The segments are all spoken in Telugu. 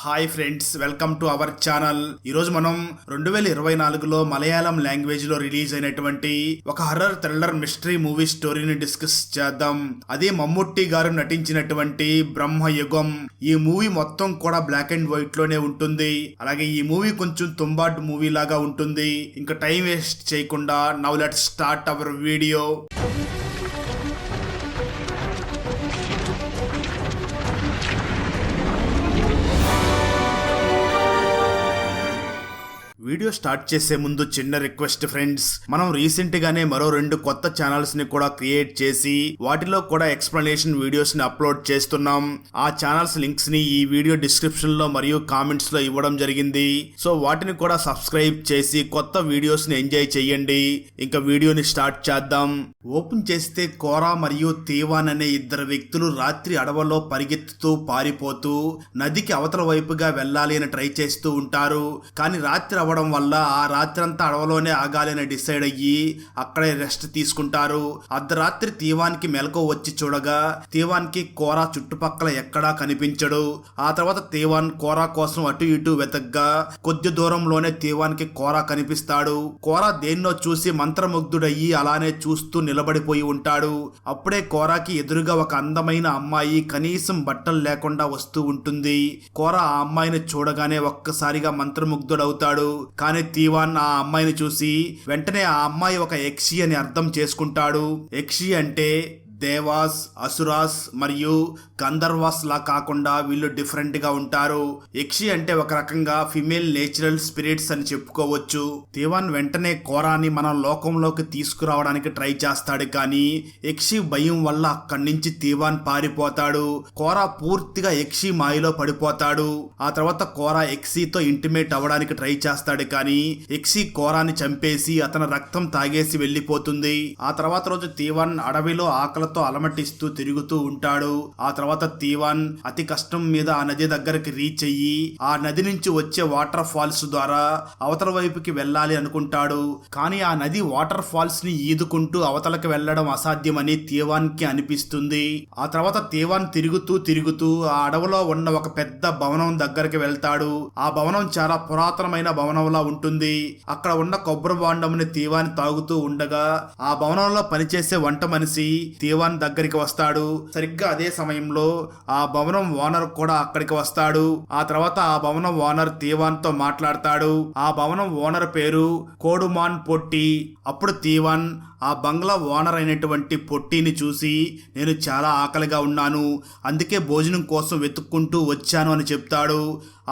Hi friends, welcome to our channel. ఈరోజు మనం 2024లో మలయాళం లాంగ్వేజ్ లో రిలీజ్ అయినటువంటి ఒక హర్రర్ థ్రిల్లర్ మిస్టరీ మూవీ స్టోరీని డిస్కస్ చేద్దాం. అదే మమ్ముట్టి గారు నటించినటువంటి బ్రహ్మయుగం. ఈ మూవీ మొత్తం కూడా బ్లాక్ అండ్ వైట్ లోనే ఉంటుంది. అలాగే ఈ మూవీ కొంచెం తుంబాడ్ మూవీ లాగా ఉంటుంది. ఇంకా టైం వేస్ట్ చేయకుండా now let's start our video. Video start చేసే ముందు చిన్న రిక్వెస్ట్ ఫ్రెండ్స్, మనం రీసెంట్ గానే మరో 2 కొత్త ఛానల్స్ ని కూడా క్రియేట్ చేసి వాటిలో కూడా ఎక్స్ప్లెనేషన్ వీడియోస్ ని అప్లోడ్ చేస్తున్నాం. ఆ ఛానల్స్ లింక్స్ ని ఈ వీడియో డిస్క్రిప్షన్ లో మరియు కామెంట్స్ లో ఇవ్వడం జరిగింది. సో వాటిని కూడా సబ్స్క్రైబ్ చేసి కొత్త వీడియోస్ ని ఎంజాయ్ చేయండి. ఇంకా వీడియోని స్టార్ట్ చేద్దాం. ఓపెన్ చేస్తే కోరా మరియు తీవాన్ అనే ఇద్దరు వ్యక్తులు రాత్రి అడవుల్లో పరిగెత్తుతూ పారిపోతూ నదికి అవతల వైపుగా వెళ్ళాలి అని ట్రై చేస్తూ ఉంటారు. కానీ రాత్రి అవడం వల్ల ఆ రాత్రంతా అడవిలోనే ఆగాలని డిసైడ్ అయ్యి అక్కడే రెస్ట్ తీసుకుంటారు. అర్ధరాత్రి తీవానికి మెలకు వచ్చి చూడగా తీవానికి కోరా చుట్టుపక్కల ఎక్కడా కనిపించడు. ఆ తర్వాత తీవాన్ కోరా కోసం అటు ఇటు వెతగ్గా కొద్ది దూరంలోనే తీవానికి కోరా కనిపిస్తాడు. కోరా దేన్నో చూసి మంత్రముగ్ధుడయ్యి అలానే చూస్తూ నిలబడిపోయి ఉంటాడు. అప్పుడే కోరాకి ఎదురుగా ఒక అందమైన అమ్మాయి కనీసం బట్టలు లేకుండా వస్తూ ఉంటుంది. కోరా ఆ అమ్మాయిని చూడగానే ఒక్కసారిగా మంత్రముగ్ధుడవుతాడు. కానీ తీవాన్ ఆ అమ్మాయిని చూసి వెంటనే ఆ అమ్మాయి ఒక యక్షి అని అర్థం చేసుకుంటాడు. యక్షి అంటే దేవాస్, అసురాస్ మరియు గంధర్వాస్ లా కాకుండా వీళ్ళు డిఫరెంట్ గా ఉంటారు. యక్షి అంటే ఒక రకంగా ఫిమేల్ నేచురల్ స్పిరిట్స్ అని చెప్పుకోవచ్చు. తీవాన్ వెంటనే కోరాని మన లోకంలోకి తీసుకురావడానికి ట్రై చేస్తాడు. కానీ యక్షి భయం వల్ల అక్కడి నుంచి తీవాన్ పారిపోతాడు. కోరా పూర్తిగా యక్షి మాయలో పడిపోతాడు. ఆ తర్వాత కోరా యక్షితో ఇంటిమేట్ అవ్వడానికి ట్రై చేస్తాడు. కానీ యక్షి కోరాని చంపేసి అతని రక్తం తాగేసి వెళ్లిపోతుంది. ఆ తర్వాత రోజు తీవాన్ అడవిలో ఆకలి అలమటిస్తూ తిరుగుతూ ఉంటాడు. ఆ తర్వాత తీవాన్ అతి కష్టం మీద ఆ నది దగ్గరికి రీచ్ అయ్యి ఆ నది నుంచి వచ్చే వాటర్ ఫాల్స్ ద్వారా అవతల వైపుకి వెళ్ళాలి అనుకుంటాడు. కానీ ఆ నది వాటర్ ఫాల్స్ ని ఈదుకుంటూ అవతలకి వెళ్లడం అసాధ్యమని తీవాన్ కి అనిపిస్తుంది. ఆ తర్వాత తీవాన్ తిరుగుతూ ఆ అడవిలో ఉన్న ఒక పెద్ద భవనం దగ్గరికి వెళ్తాడు. ఆ భవనం చాలా పురాతనమైన భవనంలా ఉంటుంది. అక్కడ ఉన్న కొబ్బరి బాండంని తీవాన్ తాగుతూ ఉండగా ఆ భవనంలో పనిచేసే వంట మనిషి తీవాన్ దగ్గరికి వస్తాడు. సరిగ్గా అదే సమయంలో ఆ భవనం ఓనర్ కూడా అక్కడికి వస్తాడు. ఆ తర్వాత ఆ భవనం ఓనర్ తీవాన్ తో మాట్లాడతాడు. ఆ భవనం ఓనర్ పేరు కోడుమాన్ పొట్టి. అప్పుడు తీవాన్ ఆ బంగ్లా ఓనర్ అయినటువంటి పొట్టిని చూసి నేను చాలా ఆకలిగా ఉన్నాను, అందుకే భోజనం కోసం వెతుక్కుంటూ వచ్చాను అని చెప్తాడు.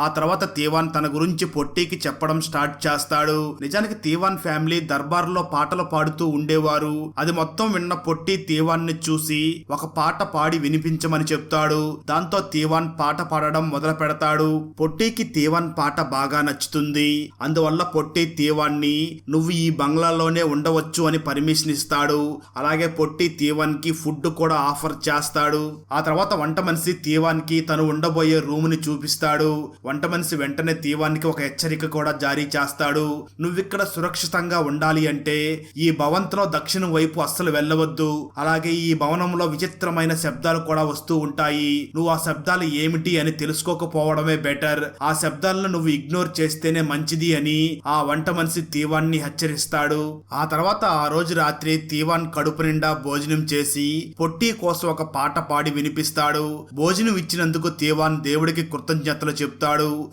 ఆ తర్వాత తీవాన్ తన గురించి పొట్టికి చెప్పడం స్టార్ట్ చేస్తాడు. నిజానికి తీవాన్ ఫ్యామిలీ దర్బార్లో పాటలు పాడుతూ ఉండేవారు. అది మొత్తం విన్న పొట్టి తీవాన్ ని చూసి ఒక పాట పాడి వినిపించమని చెప్తాడు. దాంతో తీవాన్ పాట పాడడం మొదలు పెడతాడు. పొట్టికి తీవాన్ పాట బాగా నచ్చుతుంది. అందువల్ల పొట్టి తీవాన్ని నువ్వు ఈ బంగ్లాలోనే ఉండవచ్చు అని పర్మిషన్ ఇస్తాడు. అలాగే పొట్టి తీవాన్ కి ఫుడ్ కూడా ఆఫర్ చేస్తాడు. ఆ తర్వాత వంట మనిషి తీవాన్ కి తను ఉండబోయే రూమ్ ని చూపిస్తాడు. వంట మనిషి వెంటనే తీవానికి ఒక హెచ్చరిక కూడా జారీ చేస్తాడు. నువ్విక్కడ సురక్షితంగా ఉండాలి అంటే ఈ భవంతిలో దక్షిణం వైపు అస్సలు వెళ్ళవద్దు. అలాగే ఈ భవనంలో విచిత్రమైన శబ్దాలు కూడా వస్తూ ఉంటాయి. నువ్వు ఆ శబ్దాలు ఏమిటి అని తెలుసుకోకపోవడమే బెటర్. ఆ శబ్దాలను నువ్వు ఇగ్నోర్ చేస్తేనే మంచిది అని ఆ వంట మనిషి తీవాన్ని హెచ్చరిస్తాడు. ఆ తర్వాత ఆ రోజు రాత్రి తీవాన్ కడుపు నిండా భోజనం చేసి పొట్టి కోసం ఒక పాట పాడి వినిపిస్తాడు. భోజనం ఇచ్చినందుకు తీవాన్ దేవుడికి కృతజ్ఞతలు చెప్తాడు.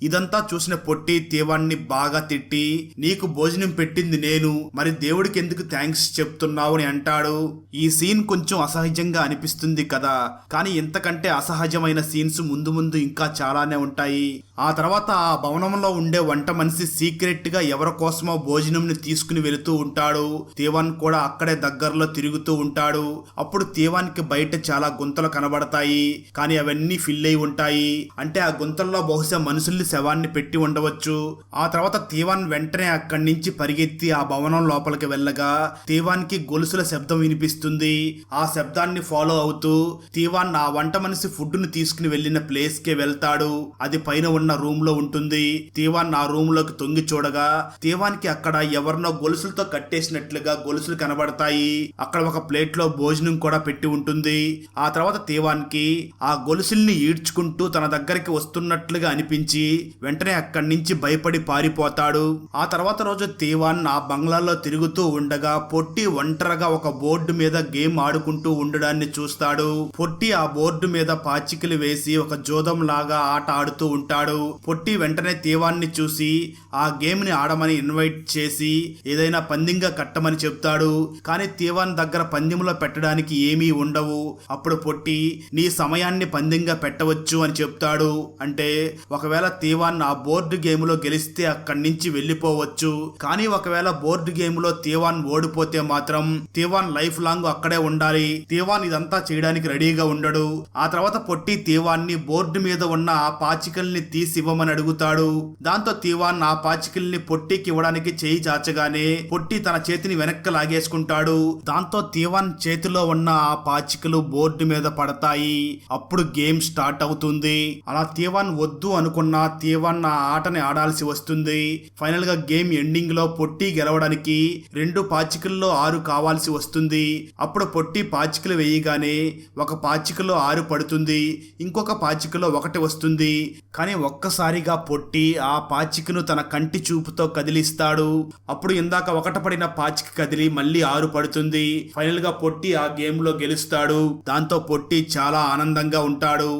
ఇదంతా చూసిన పొట్టి తీవాన్ని బాగా తిట్టి నీకు భోజనం పెట్టింది నేను, మరి దేవుడికి ఎందుకు థ్యాంక్స్ చెప్తున్నావు అని అంటాడు. ఈ సీన్ కొంచెం అసహజంగా అనిపిస్తుంది కదా, కానీ ఇంతకంటే అసహజమైన సీన్స్ ముందు ముందు ఇంకా చాలానే ఉంటాయి. ఆ తర్వాత ఆ భవనంలో ఉండే వంట మనిషి సీక్రెట్ గా ఎవరి కోసమో భోజనం ని తీసుకుని వెళుతూ ఉంటాడు. తీవాన్ కూడా అక్కడే దగ్గరలో తిరుగుతూ ఉంటాడు. అప్పుడు తీవానికి బయట చాలా గుంతలు కనబడతాయి. కానీ అవన్నీ ఫిల్ అయి ఉంటాయి. అంటే ఆ గుంతల్లో బహుశా మనుషుల్ని శవాన్ని పెట్టి ఉండవచ్చు. ఆ తర్వాత తీవాన్ వెంటనే అక్కడి నుంచి పరిగెత్తి ఆ భవనం లోపలికి వెళ్ళగా తీవానికి గొలుసుల శబ్దం వినిపిస్తుంది. ఆ శబ్దాన్ని ఫాలో అవుతూ తీవాన్ ఆ వంట మనిషి ఫుడ్ ను తీసుకుని వెళ్లిన ప్లేస్ కే వెళ్తాడు. అది పైన ఉన్న రూమ్ లో ఉంటుంది. తీవాన్ ఆ రూమ్ లోకి తొంగి చూడగా తీవాన్కి అక్కడ ఎవరినో గొలుసులతో కట్టేసినట్లుగా గొలుసులు కనబడతాయి. అక్కడ ఒక ప్లేట్ లో భోజనం కూడా పెట్టి ఉంటుంది. ఆ తర్వాత తీవాన్కి ఆ గొలుసుల్ని ఈడ్చుకుంటూ తన దగ్గరికి వస్తున్నట్లుగా అనిపించి వెంటనే అక్కడి నుంచి భయపడి పారిపోతాడు. ఆ తర్వాత రోజు తీవాన్ ఆ బంగ్లాలో తిరుగుతూ ఉండగా పొట్టి ఒంటరిగా ఒక బోర్డు మీద గేమ్ ఆడుకుంటూ ఉండడాన్ని చూస్తాడు. పొట్టి ఆ బోర్డు మీద పాచికలు వేసి ఒక జోదం లాగా ఆట ఆడుతూ ఉంటాడు. పొట్టి వెంటనే తీవాన్ని చూసి ఆ గేమ్ ని ఆడమని ఇన్వైట్ చేసి ఏదైనా పందెంగా కట్టమని చెప్తాడు. కానీ తీవాన్ దగ్గర పందెంలో పెట్టడానికి ఏమీ ఉండవు. అప్పుడు పొట్టి నీ సమయాన్ని పందెంగా పెట్టవచ్చు అని చెప్తాడు. అంటే ఒకవేళ తీవాన్ ఆ బోర్డు గేమ్ లో గెలిస్తే అక్కడి నుంచి వెళ్ళిపోవచ్చు. కానీ ఒకవేళ బోర్డు గేమ్ లో తీవాన్ ఓడిపోతే మాత్రం తీవాన్ లైఫ్ లాంగ్ అక్కడే ఉండాలి. తీవాన్ ఇదంతా చేయడానికి రెడీగా ఉండడు. ఆ తర్వాత పొట్టి తీవాన్ని బోర్డు మీద ఉన్న ఆ పాచికల్ని తీసి ఇవ్వమని అడుగుతాడు. దాంతో తీవాన్ ఆ పాచికల్ని పొట్టికి ఇవ్వడానికి చేయి చాచగానే పొట్టి తన చేతిని వెనక్కి లాగేసుకుంటాడు. దాంతో తీవాన్ చేతిలో ఉన్న ఆ పాచికలు బోర్డు మీద పడతాయి. అప్పుడు గేమ్ స్టార్ట్ అవుతుంది. అలా తీవాన్ వద్దు అనుకున్న తీవాన్ ఆ ఆటని ఆడాల్సి వస్తుంది. ఫైనల్ గా గేమ్ ఎండింగ్ లో పొట్టి గెలవడానికి 2 పాచికల్లో 6 కావాల్సి వస్తుంది. అప్పుడు పొట్టి పాచికలు వేయగానే ఒక పాచికలో 6 పడుతుంది. ఇంకొక పాచికలో 1 వస్తుంది. కానీ ఒక్కసారిగా పొట్టి ఆ పాచికను తన కంటి చూపుతో కదిలిస్తాడు. అప్పుడు ఇందాక 1 పడిన పాచిక కదిలి మళ్ళీ 6 పడుతుంది. ఫైనల్ గా పొట్టి ఆ గేమ్ లో గెలుస్తాడు. దాంతో పొట్టి చాలా ఆనందంగా ఉంటాడు.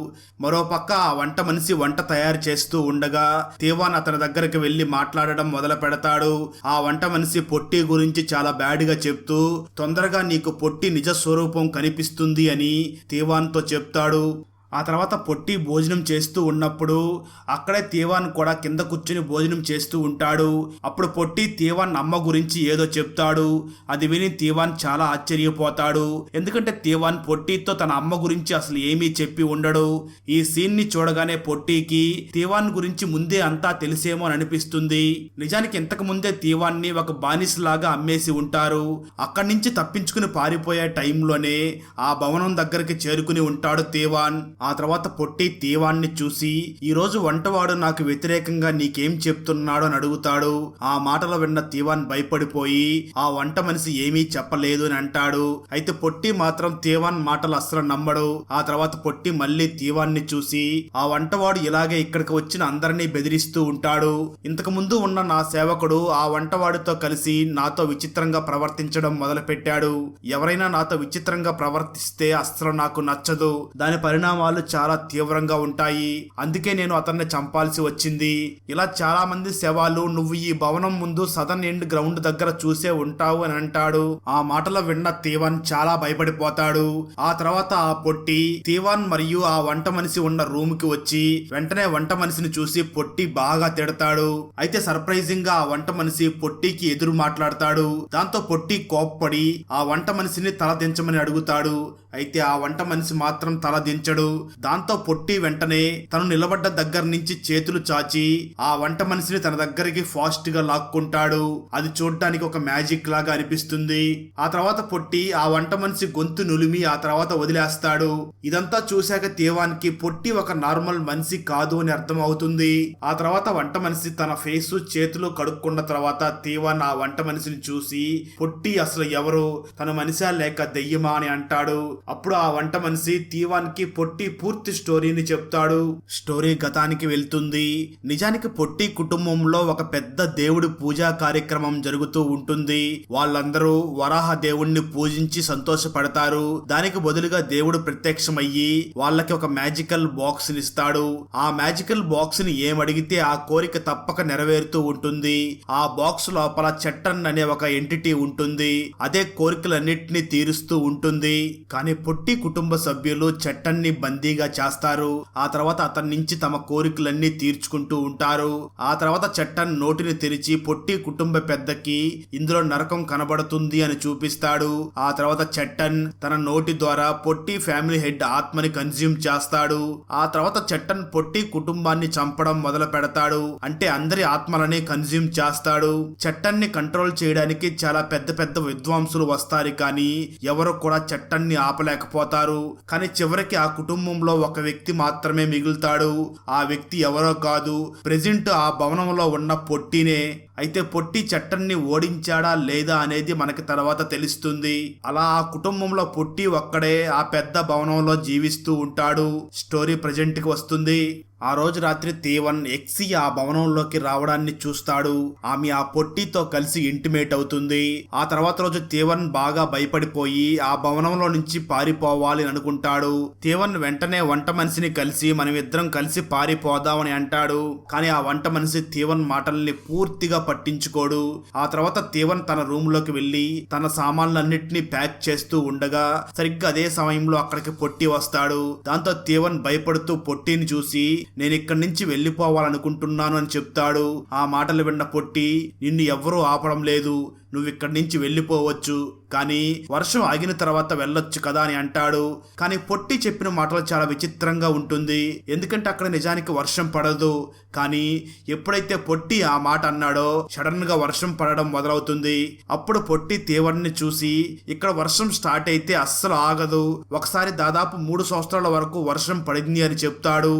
మరోపక్క ఆ వంట మనిషి వంట తయారు చేస్తూ ఉండగా తీవాన్ అతని దగ్గరికి వెళ్లి మాట్లాడడం మొదలు పెడతాడు. ఆ వంట మనిషి పొట్టి గురించి చాలా బ్యాడ్ గా చెప్తూ తొందరగా నీకు పొట్టి నిజ స్వరూపం కనిపిస్తుంది అని తీవాన్ తో చెప్తాడు. ఆ తర్వాత పొట్టి భోజనం చేస్తూ ఉన్నప్పుడు అక్కడే తీవాన్ కూడా కింద కూర్చుని భోజనం చేస్తూ ఉంటాడు. అప్పుడు పొట్టి తీవాన్ అమ్మ గురించి ఏదో చెప్తాడు. అది విని తీవాన్ చాలా ఆశ్చర్యపోతాడు. ఎందుకంటే తీవాన్ పొట్టితో తన అమ్మ గురించి అసలు ఏమీ చెప్పి ఉండడు. ఈ సీన్ ని చూడగానే పొట్టికి తీవాన్ గురించి ముందే అంతా తెలిసేమో అని అనిపిస్తుంది. నిజానికి ఇంతకు ముందే తీవాన్ని ఒక బానిస లాగా అమ్మేసి ఉంటారు. అక్కడి నుంచి తప్పించుకుని పారిపోయే టైంలోనే ఆ భవనం దగ్గరికి చేరుకుని ఉంటాడు తీవాన్. ఆ తర్వాత పొట్టి తీవాన్ని చూసి ఈ రోజు వంటవాడు నాకు వ్యతిరేకంగా నీకేం చెప్తున్నాడు అని అడుగుతాడు. ఆ మాటలు విన్న తీవాన్ భయపడిపోయి ఆ వంట మనిషి ఏమీ చెప్పలేదు అని అంటాడు. అయితే పొట్టి మాత్రం తీవాన్ మాటలు అస్సలు నమ్మడు. ఆ తర్వాత పొట్టి మళ్ళీ తీవాన్ని చూసి ఆ వంటవాడు ఇలాగే ఇక్కడికి వచ్చిన అందరినీ బెదిరిస్తూ ఉంటాడు. ఇంతకు ముందు ఉన్న నా సేవకుడు ఆ వంటవాడితో కలిసి నాతో విచిత్రంగా ప్రవర్తించడం మొదలు పెట్టాడు. ఎవరైనా నాతో విచిత్రంగా ప్రవర్తిస్తే అస్సలు నాకు నచ్చదు. దాని పరిణామాలు చాలా తీవ్రంగా ఉంటాయి. అందుకే నేను అతన్ని చంపాల్సి వచ్చింది. ఇలా చాలా మంది శవాలు నువ్వు ఈ భవనం ముందు సదర్న్ ఎండ్ గ్రౌండ్ దగ్గర చూసే ఉంటావు అని అంటాడు. ఆ మాటలు విన్న తీవాన్ చాలా భయపడిపోతాడు. ఆ తర్వాత ఆ పొట్టి తీవాన్ మరియు ఆ వంట మనిషి ఉన్న రూమ్ కి వచ్చి వెంటనే వంట మనిషిని చూసి పొట్టి బాగా తిడతాడు. అయితే సర్ప్రైజింగ్ గా ఆ వంట మనిషి పొట్టికి ఎదురు మాట్లాడతాడు. దాంతో పొట్టి కోప్పడి ఆ వంట మనిషిని తల దించమని అడుగుతాడు. అయితే ఆ వంట మనిషి మాత్రం తల దించడు. దాంతో పొట్టి వెంటనే తను నిలబడ్డ దగ్గర నుంచి చేతులు చాచి ఆ వంట మనిషిని తన దగ్గరికి ఫాస్ట్ గా లాక్కుంటాడు. అది చూడటానికి ఒక మ్యాజిక్ లాగా అనిపిస్తుంది. ఆ తర్వాత పొట్టి ఆ వంట మనిషి గొంతు నులిమి ఆ తర్వాత వదిలేస్తాడు. ఇదంతా చూశాక తీవానికి పొట్టి ఒక నార్మల్ మనిషి కాదు అని అర్థం అవుతుంది. ఆ తర్వాత వంట మనిషి తన ఫేసు చేతులు కడుక్కున్న తర్వాత తీవాన్ ఆ వంట మనిషిని చూసి పొట్టి అసలు ఎవరు, తన మనిషా లేక దెయ్యమా అని అంటాడు. అప్పుడు ఆ వంట మనిషి తీవాన్కి పొట్టి పూర్తి స్టోరీని చెప్తాడు. స్టోరీ గతానికి వెళ్తుంది. నిజానికి పొట్టి కుటుంబంలో ఒక పెద్ద దేవుడి పూజా కార్యక్రమం జరుగుతూ ఉంటుంది. వాళ్ళందరూ వరాహ దేవుణ్ణి పూజించి సంతోషపడతారు. దానికి బదులుగా దేవుడు ప్రత్యక్షమయ్యి వాళ్ళకి ఒక మ్యాజికల్ బాక్స్ ని ఇస్తాడు. ఆ మ్యాజికల్ బాక్స్ ని ఏమడిగితే ఆ కోరిక తప్పక నెరవేరుతూ ఉంటుంది. ఆ బాక్స్ లోపల చట్టన్ అనే ఒక ఎంటిటీ ఉంటుంది. అదే కోరికలన్నిటినీ తీరుస్తూ ఉంటుంది. కానీ పొట్టి కుటుంబ సభ్యులు చట్టన్ని బందీగా చేస్తారు. ఆ తర్వాత అతని నుంచి తమ కోరికలన్నీ తీర్చుకుంటూ ఉంటారు. ఆ తర్వాత చట్టన్ నోటిని తెరిచి పొట్టి కుటుంబ పెద్దకి ఇందులో నరకం కనబడుతుంది అని చూపిస్తాడు. ఆ తర్వాత చట్టన్ తన నోటి ద్వారా పొట్టి ఫ్యామిలీ హెడ్ ఆత్మని కన్జ్యూమ్ చేస్తాడు. ఆ తర్వాత చట్టన్ పొట్టి కుటుంబాన్ని చంపడం మొదలు పెడతాడు. అంటే అందరి ఆత్మలని కన్జ్యూమ్ చేస్తాడు. చట్టన్ని కంట్రోల్ చేయడానికి చాలా పెద్ద పెద్ద విద్వాంసులు వస్తారు. కానీ ఎవరు కూడా చట్టన్ని ఆప ఆపలేకపోతారు. కానీ చివరికి ఆ కుటుంబంలో ఒక వ్యక్తి మాత్రమే మిగులుతాడు. ఆ వ్యక్తి ఎవరో కాదు, ప్రెజెంట్ ఆ భవనంలో ఉన్న పొట్టినే. అయితే పొట్టి చట్టన్ని ఓడించాడా లేదా అనేది మనకి తర్వాత తెలుస్తుంది. అలా ఆ కుటుంబంలో పొట్టి ఒక్కడే ఆ పెద్ద భవనంలో జీవిస్తూ ఉంటాడు. స్టోరీ ప్రజెంట్ కి వస్తుంది. ఆ రోజు రాత్రి తేవన్ ఎక్సీ ఆ భవనంలోకి రావడాన్ని చూస్తాడు. ఆమె ఆ పొట్టితో కలిసి ఇంటిమేట్ అవుతుంది. ఆ తర్వాత రోజు తేవన్ బాగా భయపడిపోయి ఆ భవనంలో నుంచి పారిపోవాలి అనుకుంటాడు. తేవన్ వెంటనే వంట మనిషిని కలిసి మనమిద్దరం కలిసి పారిపోదామని అంటాడు. కానీ ఆ వంట మనిషి తేవన్ మాటల్ని పూర్తిగా పట్టించుకోడు. ఆ తర్వాత తేవన్ తన రూమ్ లోకి వెళ్లి తన సామాన్లన్నింటినీ ప్యాక్ చేస్తూ ఉండగా సరిగ్గా అదే సమయంలో అక్కడికి పొట్టి వస్తాడు. దాంతో తేవన్ భయపడుతూ పొట్టిని చూసి నేను ఇక్కడి నుంచి వెళ్ళిపోవాలనుకుంటున్నాను అని చెప్తాడు. ఆ మాటలు విన్న పొట్టి, నిన్ను ఎవ్వరూ ఆపడం లేదు, నువ్వు ఇక్కడి నుంచి వెళ్ళిపోవచ్చు, కానీ వర్షం ఆగిన తర్వాత వెళ్ళొచ్చు కదా అని అంటాడు. కానీ పొట్టి చెప్పిన మాటలు చాలా విచిత్రంగా ఉంటుంది. ఎందుకంటే అక్కడ నిజానికి వర్షం పడదు. కానీ ఎప్పుడైతే పొట్టి ఆ మాట అన్నాడో సడన్ గా వర్షం పడడం మొదలవుతుంది. అప్పుడు పొట్టి తేవన్ని చూసి, ఇక్కడ వర్షం స్టార్ట్ అయితే అస్సలు ఆగదు, ఒకసారి దాదాపు 3 సంవత్సరాల వరకు వర్షం పడింది అని చెప్తాడు.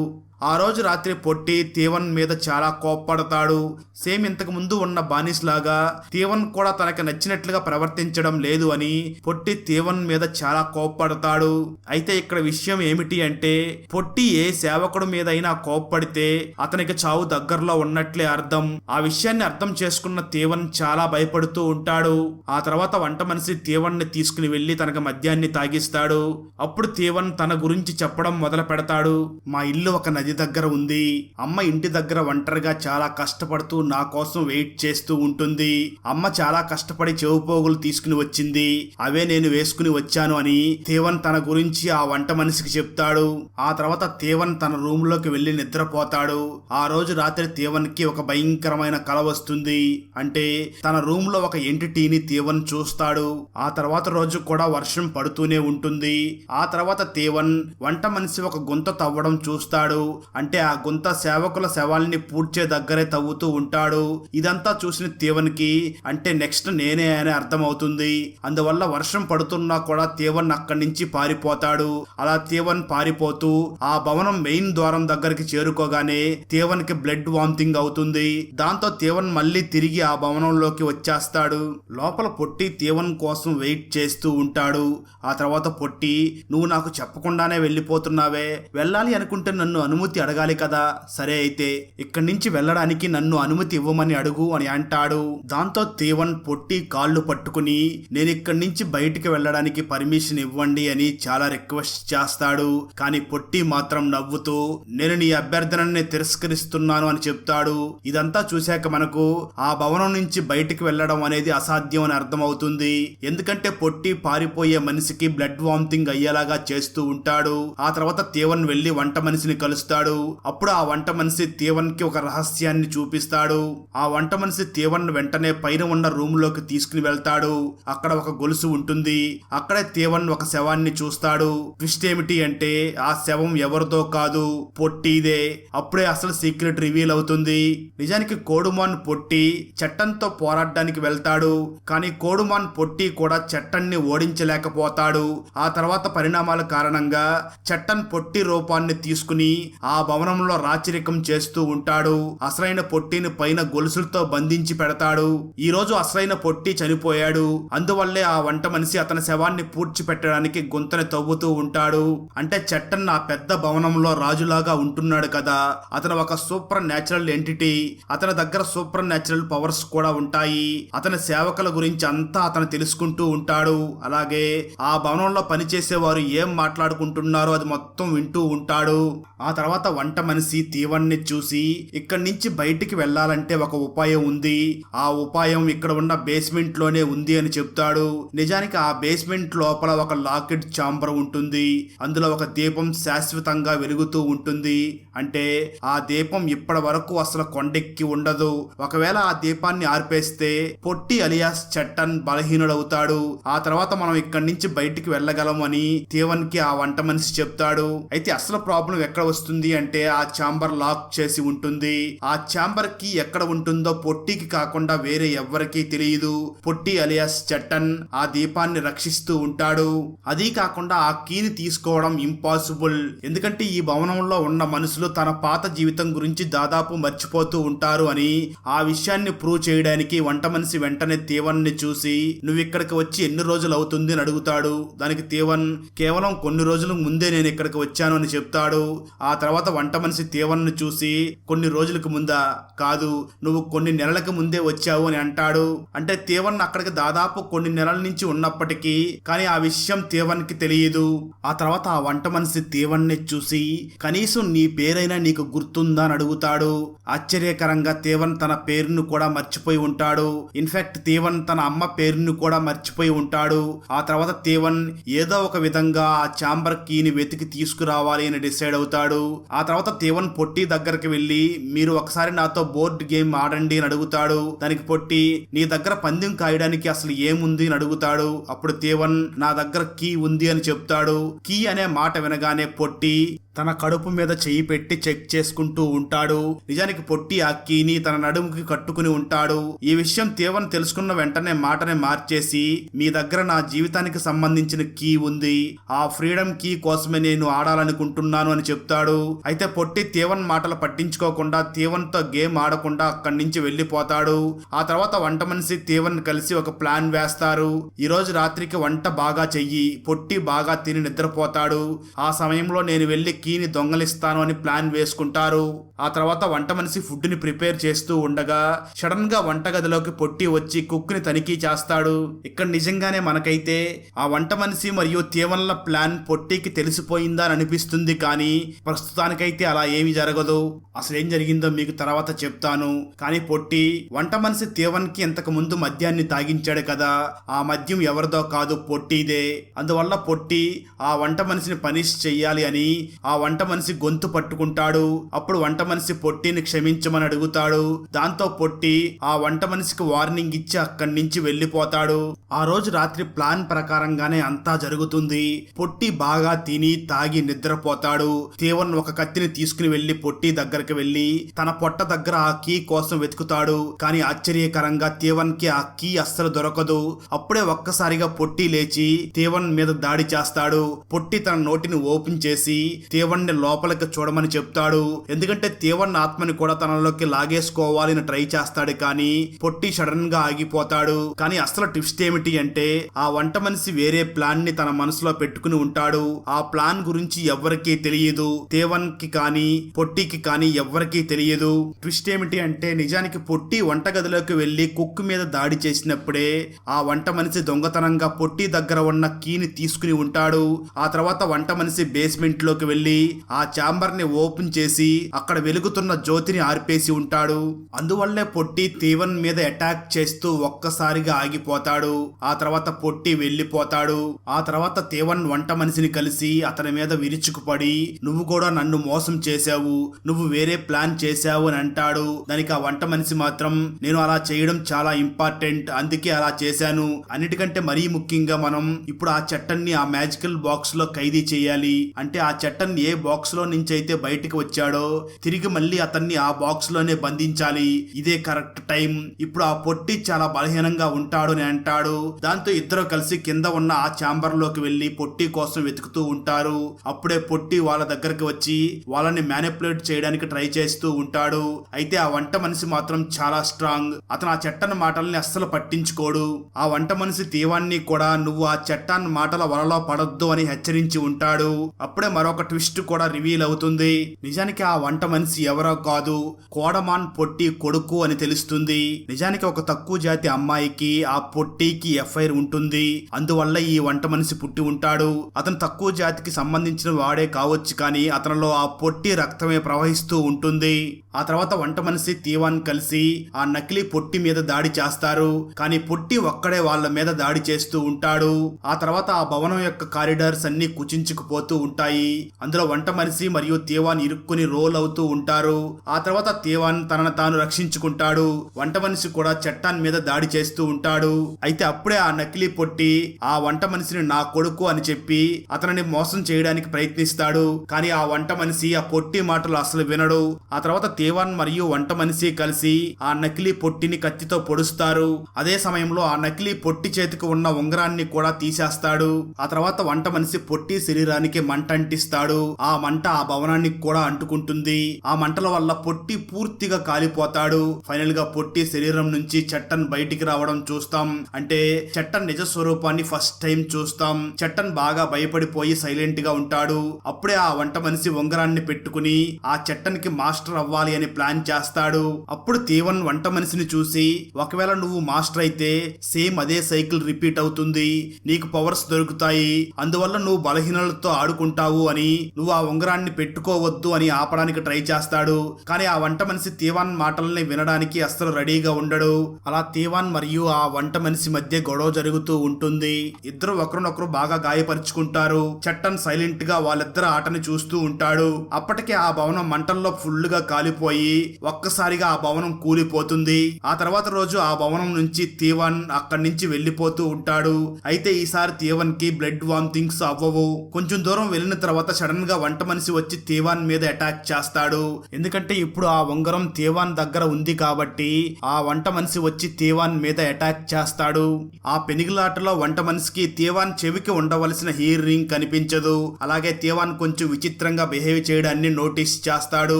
ఆ రోజు రాత్రి పొట్టి తేవన్ మీద చాలా కోప్పడతాడు. సేమ్ ఇంతకు ముందు ఉన్న బానిస్ లాగా తేవన్ కూడా తనకి నచ్చినట్లుగా ప్రవర్తించడం లేదు అని పొట్టి తేవన్ మీద చాలా కోప్పడతాడు. అయితే ఇక్కడ విషయం ఏమిటి అంటే, పొట్టి ఏ సేవకుడు మీద అయినా కోప్పడితే అతనికి చావు దగ్గరలో ఉన్నట్లే అర్థం. ఆ విషయాన్ని అర్థం చేసుకున్న తేవన్ చాలా భయపడుతూ ఉంటాడు. ఆ తర్వాత వంట మనిషి తేవన్ని తీసుకుని వెళ్లి తనకు మద్యాన్ని తాగిస్తాడు. అప్పుడు తేవన్ తన గురించి చెప్పడం మొదలు పెడతాడు. మా ఇల్లు ఒక నది దగ్గర ఉంది. అమ్మ ఇంటి దగ్గర ఒంటరిగా చాలా కష్టపడుతూ నా కోసం వెయిట్ చేస్తూ ఉంటుంది. అమ్మ చాలా కష్టపడి చెవు పోగులు తీసుకుని వచ్చింది, అవే నేను వేసుకుని వచ్చాను అని తేవన్ తన గురించి ఆ వంట మనిషికి చెప్తాడు. ఆ తర్వాత తేవన్ తన రూమ్ లోకి వెళ్లి నిద్రపోతాడు. ఆ రోజు రాత్రి తేవన్ కి ఒక భయంకరమైన కల వస్తుంది. అంటే తన రూమ్ లో ఒక ఎంటిటీని తేవన్ చూస్తాడు. ఆ తర్వాత రోజు కూడా వర్షం పడుతూనే ఉంటుంది. ఆ తర్వాత తేవన్ వంట మనిషి ఒక గుంత తవ్వడం చూస్తాడు. అంటే ఆ గుంత సేవకుల శవాల్ని పూడ్చే దగ్గరే తవ్వుతూ ఉంటాడు. ఇదంతా చూసిన తేవన్ కి అంటే నెక్స్ట్ నేనే అని అర్థమవుతుంది. అందువల్ల వర్షం పడుతున్నా కూడా తేవన్ అక్కడి నుంచి పారిపోతాడు. అలా తేవన్ పారిపోతూ ఆ భవనం మెయిన్ ద్వారం దగ్గరికి చేరుకోగానే తేవన్ కి బ్లడ్ వామిటింగ్ అవుతుంది. దాంతో తేవన్ మళ్ళీ తిరిగి ఆ భవనంలోకి వచ్చేస్తాడు. లోపల పొట్టి తేవన్ కోసం వెయిట్ చేస్తూ ఉంటాడు. ఆ తర్వాత పొట్టి, నువ్వు నాకు చెప్పకుండానే వెళ్ళిపోతున్నావే, వెళ్ళాలి అనుకుంటే నన్ను అనుమతి అడగాలి కదా, సరే అయితే ఇక్కడి నుంచి వెళ్ళడానికి నన్ను అనుమతి ఇవ్వమని అడుగు అని అంటాడు. దాంతో తేవన్ పొట్టి కాళ్ళు పట్టుకుని నేను ఇక్కడి నుంచి బయటికి వెళ్ళడానికి పర్మిషన్ ఇవ్వండి అని చాలా రిక్వెస్ట్ చేస్తాడు. కానీ పొట్టి మాత్రం నవ్వుతూ నేను నీ అభ్యర్థనని తిరస్కరిస్తున్నాను అని చెప్తాడు. ఇదంతా చూశాక మనకు ఆ భవనం నుంచి బయటికి వెళ్ళడం అనేది అసాధ్యం అని అర్థమవుతుంది. ఎందుకంటే పొట్టి పారిపోయే మనిషికి బ్లడ్ వామిటింగ్ అయ్యేలాగా చేస్తూ ఉంటాడు. ఆ తర్వాత తేవన్ వెళ్లి వంట మనిషిని కలుస్తాడు. అప్పుడు ఆ వంట మనిషి తేవన్ కి ఒక రహస్యాన్ని చూపిస్తాడు. ఆ వంట మనిషి తేవన్ వెంటనే పైన ఉన్న రూమ్ లోకి తీసుకుని వెళ్తాడు. అక్కడ ఒక గొలుసు ఉంటుంది. అక్కడే తేవన్ ఒక శవాన్ని చూస్తాడు. ట్విస్ట్ ఏమిటి అంటే ఆ శవం ఎవరిదో కాదు, పొట్టిదే. అప్పుడే అసలు సీక్రెట్ రివీల్ అవుతుంది. నిజానికి కోడుమాన్ పొట్టి చట్టంతో పోరాడడానికి వెళ్తాడు. కానీ కోడుమాన్ పొట్టి కూడా చట్టాన్ని ఓడించలేకపోతాడు. ఆ తర్వాత పరిణామాల కారణంగా చట్టన్ పొట్టి రూపాన్ని తీసుకుని ఆ భవనంలో రాచరికం చేస్తూ ఉంటాడు. అసలైన పొట్టిని పైన గొలుసులతో బంధించి పెడతాడు. ఈ రోజు అసలైన పొట్టి చనిపోయాడు. అందువల్లే ఆ వంట మనిషి అతని శవాన్ని పూడ్చిపెట్టడానికి గుంతని తవ్వుతూ ఉంటాడు. అంటే చట్టన్ ఆ పెద్ద భవనంలో రాజులాగా ఉంటున్నాడు కదా, అతను ఒక సూపర్ న్యాచురల్ ఎంటిటీ. అతని దగ్గర సూపర్ న్యాచురల్ పవర్స్ కూడా ఉంటాయి. అతని సేవకుల గురించి అంతా అతను తెలుసుకుంటూ ఉంటాడు. అలాగే ఆ భవనంలో పనిచేసే వారు ఏం మాట్లాడుకుంటున్నారో అది మొత్తం వింటూ ఉంటాడు. ఆ తర్వాత వంట మనిషి తేవన్ని చూసి ఇక్కడి నుంచి బయటికి వెళ్లాలంటే ఒక ఉపాయం ఉంది, ఆ ఉపాయం ఇక్కడ ఉన్న బేస్మెంట్ లోనే ఉంది అని చెప్తాడు. నిజానికి ఆ బేస్మెంట్ లోపల ఒక లాకెడ్ చాంబర్ ఉంటుంది. అందులో ఒక దీపం శాశ్వతంగా వెలుగుతూ ఉంటుంది. అంటే ఆ దీపం ఇప్పటి వరకు అసలు కొండెక్కి ఉండదు. ఒకవేళ ఆ దీపాన్ని ఆర్పేస్తే పొట్టి అలియాస్ చట్టన్ బలహీనుడవుతాడు. ఆ తర్వాత మనం ఇక్కడి నుంచి బయటికి వెళ్ళగలం అని తేవన్ కి ఆ వంట మనిషి చెప్తాడు. అయితే అసలు ప్రాబ్లం ఎక్కడ వస్తుంది ఉంటుంది అంటే ఆ ఛాంబర్ లాక్ చేసి ఉంటుంది. ఆ ఛాంబర్ కి ఎక్కడ ఉంటుందో పొట్టికి కాకుండా వేరే ఎవ్వరికీ తెలియదు. పొట్టి అలియాస్ చట్టన్ ఆ దీపాన్ని రక్షిస్తూ ఉంటాడు. అదీ కాకుండా ఆ కీని తీసుకోవడం ఇంపాసిబుల్. ఎందుకంటే ఈ భవనంలో ఉన్న మనుషులు తన పాత జీవితం గురించి దాదాపు మర్చిపోతూ ఉంటారు అని. ఆ విషయాన్ని ప్రూవ్ చేయడానికి వంట మనిషి వెంటనే తేవన్ని చూసి నువ్వు ఇక్కడికి వచ్చి ఎన్ని రోజులు అవుతుంది అని అడుగుతాడు. దానికి తేవన్ కేవలం కొన్ని రోజుల ముందే నేను ఇక్కడికి వచ్చాను అని చెప్తాడు. ఆ తర్వాత వంట మనిషి తేవన్ను చూసి కొన్ని రోజులకు ముందా కాదు, నువ్వు కొన్ని నెలలకు ముందే వచ్చావు అని అంటాడు. అంటే తేవన్ అక్కడికి దాదాపు కొన్ని నెలల నుంచి ఉన్నప్పటికీ కానీ ఆ విషయం తేవన్ కి తెలియదు. ఆ తర్వాత ఆ వంట మనిషి తేవన్ని చూసి కనీసం నీ పేరైనా నీకు గుర్తుందా అని అడుగుతాడు. ఆశ్చర్యకరంగా తేవన్ తన పేరును కూడా మర్చిపోయి ఉంటాడు. ఇన్ఫాక్ట్ తేవన్ తన అమ్మ పేరును కూడా మర్చిపోయి ఉంటాడు. ఆ తర్వాత తేవన్ ఏదో ఒక విధంగా ఆ ఛాంబర్ కీని వెతికి తీసుకురావాలి అని డిసైడ్ అవుతాడు. ఆ తర్వాత తేవన్ పొట్టి దగ్గరికి వెళ్ళి మీరు ఒకసారి నాతో బోర్డ్ గేమ్ ఆడండి అని అడుగుతాడు. దానికి పొట్టి నీ దగ్గర పందెం కాయడానికి అసలు ఏముంది అని అడుగుతాడు. అప్పుడు తేవన్ నా దగ్గర కీ ఉంది అని చెప్తాడు. కీ అనే మాట వినగానే పొట్టి తన కడుపు మీద చెయ్యి పెట్టి చెక్ చేసుకుంటూ ఉంటాడు. నిజానికి పొట్టి ఆ కీని తన నడుముకి కట్టుకుని ఉంటాడు. ఈ విషయం తేవన్ తెలుసుకున్న వెంటనే మాటని మార్చేసి మీ దగ్గర నా జీవితానికి సంబంధించిన కీ ఉంది, ఆ ఫ్రీడమ్ కీ కోసమే నేను ఆడాలనుకుంటున్నాను అని చెప్తాడు. అయితే పొట్టి తేవన్ మాటలు పట్టించుకోకుండా తేవన్ తో గేమ్ ఆడకుండా అక్కడి నుంచి వెళ్లిపోతాడు. ఆ తర్వాత వంట మనిషి తేవన్ కలిసి ఒక ప్లాన్ వేస్తారు. ఈ రోజు రాత్రికి వంట బాగా చెయ్యి, పొట్టి బాగా తిని నిద్రపోతాడు. ఆ సమయంలో నేను వెళ్లి కీని దొంగలిస్తాను అని ప్లాన్ వేసుకుంటారు. ఆ తర్వాత వంట మనిషి ఫుడ్ ని ప్రిపేర్ చేస్తూ ఉండగా సడన్ గా వంటగదిలోకి పొట్టి వచ్చి కుక్ ని తనిఖీ చేస్తాడు. ఇక్కడ నిజంగానే మనకైతే ఆ వంట మనిషి మరియు తేవన్ల ప్లాన్ పొట్టికి తెలిసిపోయిందా అని అనిపిస్తుంది. కానీ ప్రస్తుతానికైతే అలా ఏమీ జరగదు. అసలు ఏం జరిగిందో మీకు తర్వాత చెప్తాను. కానీ పొట్టి వంట మనిషి తేవన్ కి ఇంతకు ముందు మద్యాన్ని తాగించాడు కదా, ఆ మద్యం ఎవరిదో కాదు పొట్టిదే. అందువల్ల పొట్టి ఆ వంట మనిషిని పనిష్ చెయ్యాలి అని ఆ వంట మనిషి గొంతు పట్టుకుంటాడు. అప్పుడు వంట మనిషి పొట్టిని క్షమించమని అడుగుతాడు. దాంతో పొట్టి ఆ వంట మనిషికి వార్నింగ్ ఇచ్చి అక్కడి నుంచి వెళ్లిపోతాడు. ఆ రోజు రాత్రి ప్లాన్ ప్రకారంగానే అంతా జరుగుతుంది. పొట్టి బాగా తిని తాగి నిద్రపోతాడు. తేవన్ ఒక కత్తిని తీసుకుని వెళ్లి పొట్టి దగ్గరికి వెళ్లి తన పొట్ట దగ్గర ఆ కీ కోసం వెతుకుతాడు. కానీ ఆశ్చర్యకరంగా తేవన్ కి ఆ కీ అస్సలు దొరకదు. అప్పుడే ఒక్కసారిగా పొట్టి లేచి తేవన్ మీద దాడి చేస్తాడు. పొట్టి తన నోటిని ఓపెన్ చేసి తేవన్ని లోపలికి చూడమని చెప్తాడు. ఎందుకంటే తేవన్ ఆత్మని కూడా తనలోకి లాగేసుకోవాలని ట్రై చేస్తాడు. కానీ పొట్టి సడన్ గా ఆగిపోతాడు. కానీ అసలు ట్విస్ట్ ఏమిటి అంటే ఆ వంట మనిషి వేరే ప్లాన్ ని తన మనసులో పెట్టుకుని ఉంటాడు. ఆ ప్లాన్ గురించి ఎవ్వరికీ తెలియదు. తేవన్ కి కానీ పొట్టికి కానీ ఎవ్వరికీ తెలియదు. ట్విస్ట్ ఏమిటి అంటే నిజానికి పొట్టి వంటగదిలోకి వెళ్లి కుక్ మీద దాడి చేసినప్పుడే ఆ వంట మనిషి దొంగతనంగా పొట్టి దగ్గర ఉన్న కీని తీసుకుని ఉంటాడు. ఆ తర్వాత వంట మనిషి బేస్మెంట్ లోకి వెళ్లి ఆ ఛాంబర్ ని ఓపెన్ చేసి అక్కడ వెలుగుతున్న జ్యోతిని ఆర్పేసి ఉంటాడు. అందువల్లే పొట్టి తేవన్ మీద అటాక్ చేస్తూ ఒక్కసారిగా ఆగిపోతాడు. ఆ తర్వాత పొట్టి వెళ్లిపోతాడు. ఆ తర్వాత తేవన్ వంట మనిషిని కలిసి అతని మీద విరుచుకుపడి నువ్వు కూడా నన్ను మోసం చేశావు, నువ్వు వేరే ప్లాన్ చేశావు అని అంటాడు. దానికి ఆ వంట మనిషి మాత్రం నేను అలా చేయడం చాలా ఇంపార్టెంట్, అందుకే అలా చేశాను. అన్నిటికంటే మరీ ముఖ్యంగా మనం ఇప్పుడు ఆ చట్టాన్ని ఆ మ్యాజికల్ బాక్స్ లో ఖైదీ చేయాలి. అంటే ఆ చట్టం ఏ బాక్స్ లో నుంచి అయితే బయటికి వచ్చాడో తిరిగి మళ్ళీ అతన్ని ఆ బాక్స్ లోనే బంధించాలి. ఇదే కరెక్ట్ టైం. ఇప్పుడు ఆ పొట్టి చాలా బలహీనంగా ఉంటాడు అని అంటాడు. దాంతో ఇద్దరు కలిసి కింద ఉన్న ఆ ఛాంబర్ లోకి వెళ్లి పొట్టి కోసం వెతుకుతూ ఉంటారు. అప్పుడే పొట్టి వాళ్ళ దగ్గరికి వచ్చి వాళ్ళని మ్యానిపులేట్ చేయడానికి ట్రై చేస్తూ ఉంటాడు. అయితే ఆ వంట మనిషి మాత్రం చాలా స్ట్రాంగ్. అతను ఆ చట్టన్ మాటల్ని అస్సలు పట్టించుకోడు. ఆ వంట మనిషి తీవాన్ని కూడా నువ్వు ఆ చట్టాన్ని మాటల వలలో పడొద్దు అని హెచ్చరించి ఉంటాడు. అప్పుడే మరొక ట్విస్ట్ కూడా రివీల్ అవుతుంది. నిజానికి ఆ వంట మనిషి ఎవరో కాదు, కోడమాన్ పొట్టి కొడుకు అని తెలుస్తుంది. నిజానికి ఒక తక్కువ జాతి అమ్మాయికి ఆ పొట్టికి ఎఫ్ఐఆర్ ఉంటుంది. అందువల్ల ఈ వంట మనిషి పుట్టి ఉంటాడు. అతను తక్కువ జాతికి సంబంధించిన వాడే కావచ్చు, కానీ అతనిలో ఆ పొట్టి రక్తమే ప్రవహిస్తూ ఉంటుంది. ఆ తర్వాత వంట మనిషి తీవాన్ కలిసి ఆ నకిలీ పొట్టి మీద దాడి చేస్తారు. కానీ పొట్టి ఒక్కడే వాళ్ళ మీద దాడి చేస్తూ ఉంటాడు. ఆ తర్వాత ఆ భవనం యొక్క కారిడార్స్ అన్ని కుచించుకుపోతూ ఉంటాయి. అందులో అందులో వంట మనిషి మరియు తేవాన్ ఇరుక్కుని రోల్ అవుతూ ఉంటారు. ఆ తర్వాత తేవాన్ తనను తాను రక్షించుకుంటాడు. వంట మనిషి కూడా చట్టాన్ మీద దాడి చేస్తూ ఉంటాడు. అయితే అప్పుడే ఆ నకిలీ పొట్టి ఆ వంట మనిషిని నా కొడుకు అని చెప్పి అతనిని మోసం చేయడానికి ప్రయత్నిస్తాడు. కానీ ఆ వంట మనిషి ఆ పొట్టి మాటలు అసలు వినడు. ఆ తర్వాత తేవాన్ మరియు వంట మనిషి కలిసి ఆ నకిలీ పొట్టిని కత్తితో పొడుస్తారు. అదే సమయంలో ఆ నకిలీ పొట్టి చేతికి ఉన్న ఉంగరాన్ని కూడా తీసేస్తాడు. ఆ తర్వాత వంట మనిషి పొట్టి శరీరానికి మంట అంటిస్తాడు. ఆ మంట ఆ భవనానికి కూడా అంటుకుంటుంది. ఆ మంటల వల్ల పొట్టి పూర్తిగా కాలిపోతాడు. ఫైనల్ గా పొట్టి శరీరం నుంచి చట్టన్ బయటికి రావడం చూస్తాం. అంటే చట్టన్ నిజ స్వరూపాన్ని ఫస్ట్ టైం చూస్తాం. చట్టన్ బాగా భయపడిపోయి సైలెంట్ గా ఉంటాడు. అప్పుడే ఆ వంట మనిషి ఉంగరాన్ని పెట్టుకుని ఆ చట్టన్ కి మాస్టర్ అవ్వాలి అని ప్లాన్ చేస్తాడు. అప్పుడు తేవన్ వంట మనిషిని చూసి, ఒకవేళ నువ్వు మాస్టర్ అయితే సేమ్ అదే సైకిల్ రిపీట్ అవుతుంది, నీకు పవర్స్ దొరుకుతాయి, అందువల్ల నువ్వు బలహీనలతో ఆడుకుంటావు అని, నువ్వు ఆ ఉంగరాన్ని పెట్టుకోవద్దు అని ఆపడానికి ట్రై చేస్తాడు. కానీ ఆ వంట మనిషి తేవాన్ మాటల్ని వినడానికి అస్సలు రెడీగా ఉండడు. అలా తేవాన్ మరియు ఆ వంట మనిషి మధ్య గొడవ జరుగుతూ ఉంటుంది. ఇద్దరు ఒకరినొకరు బాగా గాయపరుచుకుంటారు. చట్టన్ సైలెంట్ గా వాళ్ళిద్దరు ఆటని చూస్తూ ఉంటాడు. అప్పటికే ఆ భవనం మంటల్లో ఫుల్ గా కాలిపోయి ఒక్కసారిగా ఆ భవనం కూలిపోతుంది. ఆ తర్వాత రోజు ఆ భవనం నుంచి తేవాన్ అక్కడి నుంచి వెళ్లిపోతూ ఉంటాడు. అయితే ఈసారి తేవాన్ కి బ్లడ్ వామిటింగ్స్ అవ్వవు. కొంచెం దూరం వెళ్ళిన తర్వాత సడన్ గా వంట మనిషి వచ్చి తేవాన్ మీద అటాక్ చేస్తాడు. ఎందుకంటే ఇప్పుడు ఆ ఉంగరం తేవాన్ దగ్గర ఉంది కాబట్టి ఆ వంట మనిషి వచ్చి తేవాన్ మీద అటాక్ చేస్తాడు. ఆ పెనిగిలాటలో వంట మనిషికి తేవాన్ చెవికి ఉండవలసిన హెయిర్ రింగ్ కనిపించదు. అలాగే తేవాన్ కొంచెం విచిత్రంగా బిహేవ్ చేయడాన్ని నోటీస్ చేస్తాడు.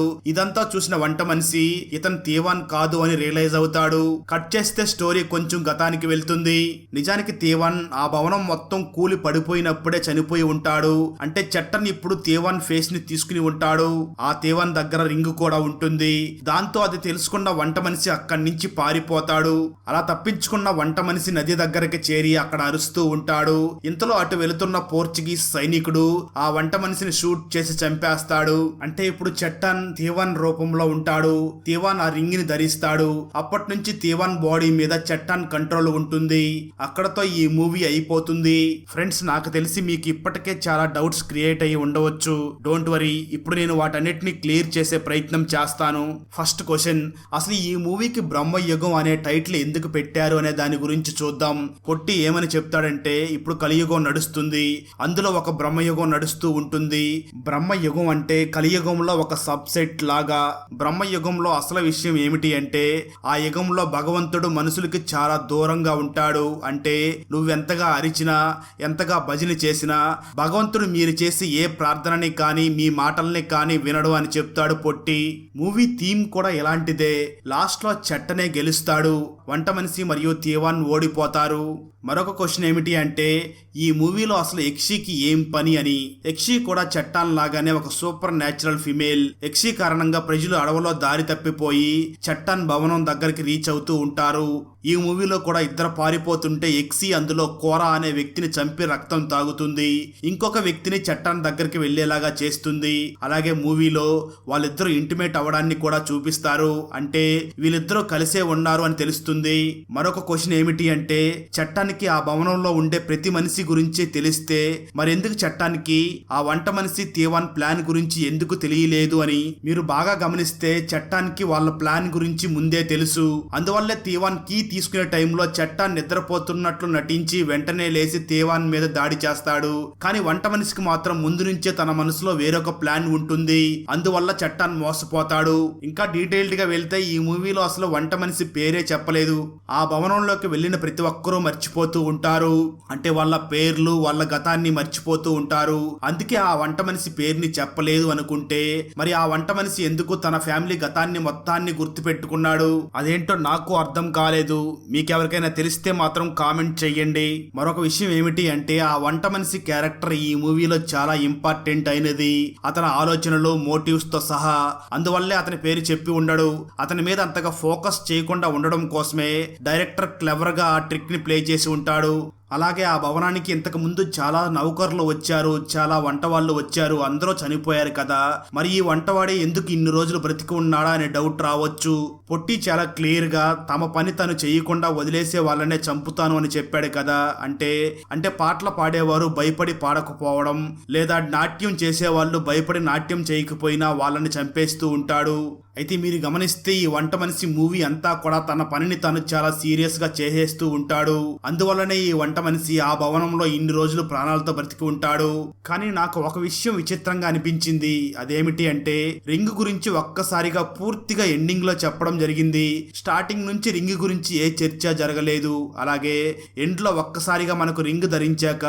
ఇదంతా చూసిన వంట మనిషి ఇతను తేవాన్ కాదు అని రియలైజ్ అవుతాడు. కట్ చేస్తే స్టోరీ కొంచెం గతానికి వెళ్తుంది. నిజానికి తేవాన్ ఆ భవనం మొత్తం కూలి పడిపోయినప్పుడే చనిపోయి ఉంటాడు. అంటే చట్టన్ ఇప్పుడు తేవాన్ ఫేస్ ని తీసుకుని ఉంటాడు. ఆ తేవాన్ దగ్గర రింగ్ కూడా ఉంటుంది. దాంతో అది తెలుసుకున్న వంట మనిషి అక్కడి నుంచి పారిపోతాడు. అలా తప్పించుకున్న వంట మనిషి నది దగ్గరికి చేరి అక్కడ అరుస్తూ ఉంటాడు. ఇంతలో అటు వెళుతున్న పోర్చుగీస్ సైనికుడు ఆ వంట మనిషిని షూట్ చేసి చంపేస్తాడు. అంటే ఇప్పుడు చట్టన్ తేవాన్ రూపంలో ఉంటాడు. తేవాన్ ఆ రింగ్ ని ధరిస్తాడు. అప్పటి నుంచి తేవాన్ బాడీ మీద చట్టన్ కంట్రోల్ ఉంటుంది. అక్కడతో ఈ మూవీ అయిపోతుంది. ఫ్రెండ్స్, నాకు తెలిసి మీకు ఇప్పటికే చాలా డౌట్స్ క్రియేట్ అయ్యి ఉండవచ్చు. డోంట్ వరీ, ఇప్పుడు నేను వాటన్నిటిని క్లియర్ చేసే ప్రయత్నం చేస్తాను. ఫస్ట్ క్వశ్చన్, అసలు ఈ మూవీకి బ్రహ్మయుగం అనే టైటిల్ ఎందుకు పెట్టారు అనే దాని గురించి చూద్దాం. పొట్టి ఏమని చెప్తాడంటే, ఇప్పుడు కలియుగం నడుస్తుంది, అందులో ఒక బ్రహ్మయుగం నడుస్తూ ఉంటుంది. బ్రహ్మయుగం అంటే కలియుగంలో ఒక సబ్సెట్ లాగా. బ్రహ్మయుగంలో అసలు విషయం ఏమిటి అంటే, ఆ యుగంలో భగవంతుడు మనుషులకి చాలా దూరంగా ఉంటాడు. అంటే నువ్వెంతగా అరిచినా, ఎంతగా భజన చేసినా భగవంతుడు మీరు చేసి ఏ ప్రార్థనని కానీ మీ మాటల్ని కానీ వినడు అని చెప్తాడు పొట్టి. మూవీ థీమ్ కూడా ఎలాంటిదే. లాస్ట్ లో చట్టనే గెలుస్తాడు. వంట మనిషి మరియు తేవాన్ ఓడిపోతారు. మరొక క్వశ్చన్ ఏమిటి అంటే, ఈ మూవీలో అసలు యక్షికి ఏం పని అని. యక్షి కూడా చట్టాన్ లాగానే ఒక సూపర్ న్యాచురల్ ఫిమేల్. యక్షి కారణంగా ప్రజలు అడవిలో దారి తప్పిపోయి చట్టాన్ భవనం దగ్గరికి రీచ్ అవుతూ ఉంటారు. ఈ మూవీలో కూడా ఇద్దరు పారిపోతుంటే యక్షి అందులో కోరా అనే వ్యక్తిని చంపి రక్తం తాగుతుంది. ఇంకొక వ్యక్తిని చట్టాన్ దగ్గరికి వెళ్లేలాగా చేస్తుంది. అలాగే మూవీలో వాళ్ళిద్దరూ ఇంటిమేట్ అవడాన్ని కూడా చూపిస్తారు. అంటే వీళ్ళిద్దరూ కలిసే ఉన్నారు అని తెలుస్తుంది. మరొక క్వశ్చన్ ఏమిటి అంటే, చట్టానికి ఆ భవనంలో ఉండే ప్రతి మనిషి గురించి తెలిస్తే మరెందుకు చట్టానికి ఆ వంట మనిషి తేవాన్ ప్లాన్ గురించి ఎందుకు తెలియలేదు అని. మీరు బాగా గమనిస్తే చట్టానికి వాళ్ళ ప్లాన్ గురించి ముందే తెలుసు. అందువల్లే తేవాన్ కీ తీసుకునే టైంలో చట్టాన్ నిద్రపోతున్నట్లు నటించి వెంటనే లేచి తేవాన్ మీద దాడి చేస్తాడు. కానీ వంట మనిషికి మాత్రం ముందు నుంచే తన మనసులో వేరొక ప్లాన్ ఉంటుంది. అందువల్ల చట్టాన్ మోసపోతాడు. ఇంకా డీటెయిల్డ్ గా వెళ్తే ఈ మూవీలో అసలు వంట మనిషి పేరే చెప్పలేదు. ఆ భవనంలోకి వెళ్ళిన ప్రతి ఒక్కరూ మర్చిపోతూ ఉంటారు. అంటే వాళ్ళ పేర్లు, వాళ్ళ గతాన్ని మర్చిపోతూ ఉంటారు. అందుకే ఆ వంట మనిషి పేరుని చెప్పలేదు అనుకుంటే, మరి ఆ వంట మనిషి ఎందుకు తన ఫ్యామిలీ గతాన్ని మొత్తాన్ని గుర్తు పెట్టుకున్నాడు? అదేంటో నాకు అర్థం కాలేదు. మీకెవరికైనా తెలిస్తే మాత్రం కామెంట్ చెయ్యండి. మరొక విషయం ఏమిటి అంటే, ఆ వంట మనిషి క్యారెక్టర్ ఈ మూవీలో చాలా ఇంపార్టెంట్ అయినది. అతని ఆలోచనలు, మోటివ్స్ తో సహా. అందువల్లే అతని పేరు చెప్పి ఉండడు. అతని మీద అంతగా ఫోకస్ చేయకుండా ఉండడం కోసమే డైరెక్టర్ క్లెవర్ గా ఆ ట్రిక్ ని ప్లే చేసి ఉంటాడు. అలాగే ఆ భవనానికి ఇంతకు ముందు చాలా నౌకర్లు వచ్చారు, చాలా వంట వాళ్ళు వచ్చారు, అందరూ చనిపోయారు కదా, మరి ఈ వంటవాడే ఎందుకు ఇన్ని రోజులు బ్రతికి ఉన్నాడా అనే డౌట్ రావచ్చు. పొట్టి చాలా క్లియర్ గా తమ పని తను చేయకుండా వదిలేసే వాళ్ళనే చంపుతాను అని చెప్పాడు కదా. అంటే పాటలు పాడేవారు భయపడి పాడకపోవడం, లేదా నాట్యం చేసేవాళ్ళు భయపడి నాట్యం చేయకపోయినా వాళ్ళని చంపేస్తూ ఉంటాడు. అయితే మీరు గమనిస్తే ఈ వంట మనిషి మూవీ అంతా కూడా తన పనిని తను చాలా సీరియస్ గా చేసేస్తూ ఉంటాడు. అందువల్లనే ఈ వంట మనిషి ఆ భవనంలో ఇన్ని రోజులు ప్రాణాలతో బ్రతికి ఉంటాడు. కానీ నాకు ఒక విషయం విచిత్రంగా అనిపించింది. అదేమిటి అంటే రింగ్ గురించి ఒక్కసారిగా పూర్తిగా ఎండింగ్ లో చెప్పడం జరిగింది. స్టార్టింగ్ నుంచి రింగ్ గురించి ఏ చర్చ జరగలేదు. అలాగే ఎండ్ లో ఒక్కసారిగా మనకు రింగ్ ధరించాక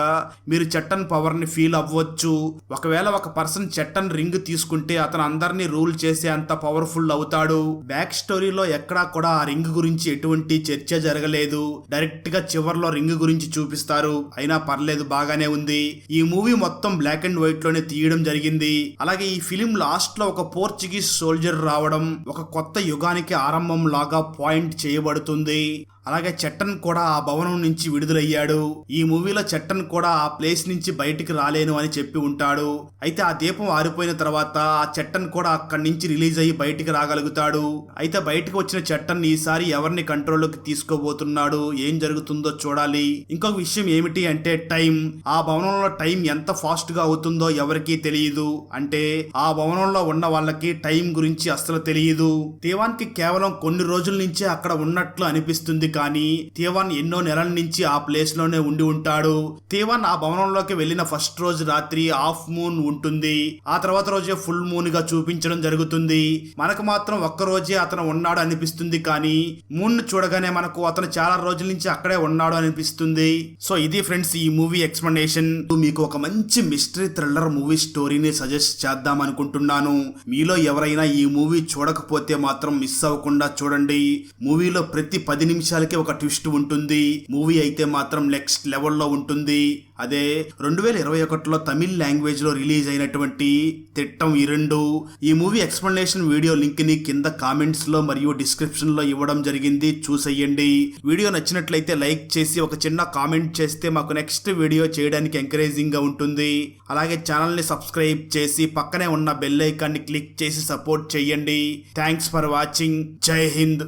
మీరు చట్టన్ పవర్ ని ఫీల్ అవ్వచ్చు. ఒకవేళ ఒక పర్సన్ చట్టన్ రింగ్ తీసుకుంటే అతను అందరినీ రూల్ చేసే అంత పవర్ఫుల్ అవుతాడు. బ్యాక్ స్టోరీలో ఎక్కడా కూడా ఆ రింగ్ గురించి ఎటువంటి చర్చ జరగలేదు. డైరెక్ట్ గా చివర్లో రింగ్ గురించి చూపిస్తారు. అయినా పర్లేదు, బాగానే ఉంది. ఈ మూవీ మొత్తం బ్లాక్ అండ్ వైట్ లోనే తీయడం జరిగింది. అలాగే ఈ ఫిలిం లాస్ట్ లో ఒక పోర్చుగీస్ సోల్జర్ రావడం ఒక కొత్త యుగానికి ఆరంభం లాగా పాయింట్ చేయబడుతుంది. అలాగే చట్టన్ కూడా ఆ భవనం నుంచి విడుదలయ్యాడు. ఈ మూవీలో చట్టన్ కూడా ఆ ప్లేస్ నుంచి బయటికి రాలేను అని చెప్పి ఉంటాడు. అయితే ఆ దీపం ఆరిపోయిన తర్వాత ఆ చట్టన్ కూడా అక్కడి నుంచి రిలీజ్ అయ్యి బయటికి రాగలుగుతాడు. అయితే బయటకు వచ్చిన చట్టన్ ఈసారి ఎవరిని కంట్రోల్లోకి తీసుకోబోతున్నాడు, ఏం జరుగుతుందో చూడాలి. ఇంకొక విషయం ఏమిటి అంటే టైం. ఆ భవనంలో టైం ఎంత ఫాస్ట్ గా అవుతుందో ఎవరికీ తెలియదు. అంటే ఆ భవనంలో ఉన్న వాళ్ళకి టైం గురించి అస్సలు తెలియదు. దేవానికి కేవలం కొన్ని రోజుల నుంచే అక్కడ ఉన్నట్లు అనిపిస్తుంది. కానీ తేవాన్ ఎన్నో నెలల నుంచి ఆ ప్లేస్ లోనే ఉండి ఉంటాడు. తేవాన్ ఆ భవనంలోకి వెళ్లిన ఫస్ట్ రోజు రాత్రి హాఫ్ మూన్ ఉంటుంది. ఆ తర్వాత రోజే ఫుల్ మూన్ గా చూపించడం జరుగుతుంది. మనకు మాత్రం ఒక్క రోజే అతను ఉన్నాడు అనిపిస్తుంది. కానీ మూన్ చూడగానే మనకు అతను చాలా రోజుల నుంచి అక్కడే ఉన్నాడు అనిపిస్తుంది. సో ఇది ఫ్రెండ్స్ ఈ మూవీ ఎక్స్ప్లెనేషన్. మీకు ఒక మంచి మిస్టరీ థ్రిల్లర్ మూవీ స్టోరీని సజెస్ట్ చేద్దాం అనుకుంటున్నాను. మీలో ఎవరైనా ఈ మూవీ చూడకపోతే మాత్రం మిస్ అవ్వకుండా చూడండి. మూవీలో ప్రతి 10 నిమిషాలకి ఒక ట్విస్ట్ ఉంటుంది. మూవీ అయితే మాత్రం నెక్స్ట్ లెవెల్లో ఉంటుంది. అదే 2021లో తమిళ్ లాంగ్వేజ్ లో రిలీజ్ అయినటువంటి తిట్టం 2. ఈ మూవీ ఎక్స్ప్లెనేషన్ వీడియో లింక్ ని కింద కామెంట్స్ లో మరియు డిస్క్రిప్షన్ లో ఇవ్వడం జరిగింది, చూసేయండి. వీడియో నచ్చినట్లయితే లైక్ చేసి ఒక చిన్న కామెంట్ చేస్తే మాకు నెక్స్ట్ వీడియో చేయడానికి ఎంకరేజింగ్ గా ఉంటుంది. అలాగే ఛానల్ ని సబ్స్క్రైబ్ చేసి పక్కనే ఉన్న బెల్ ఐకాన్ ని క్లిక్ చేసి సపోర్ట్ చేయండి. Thanks for watching. జై హింద్.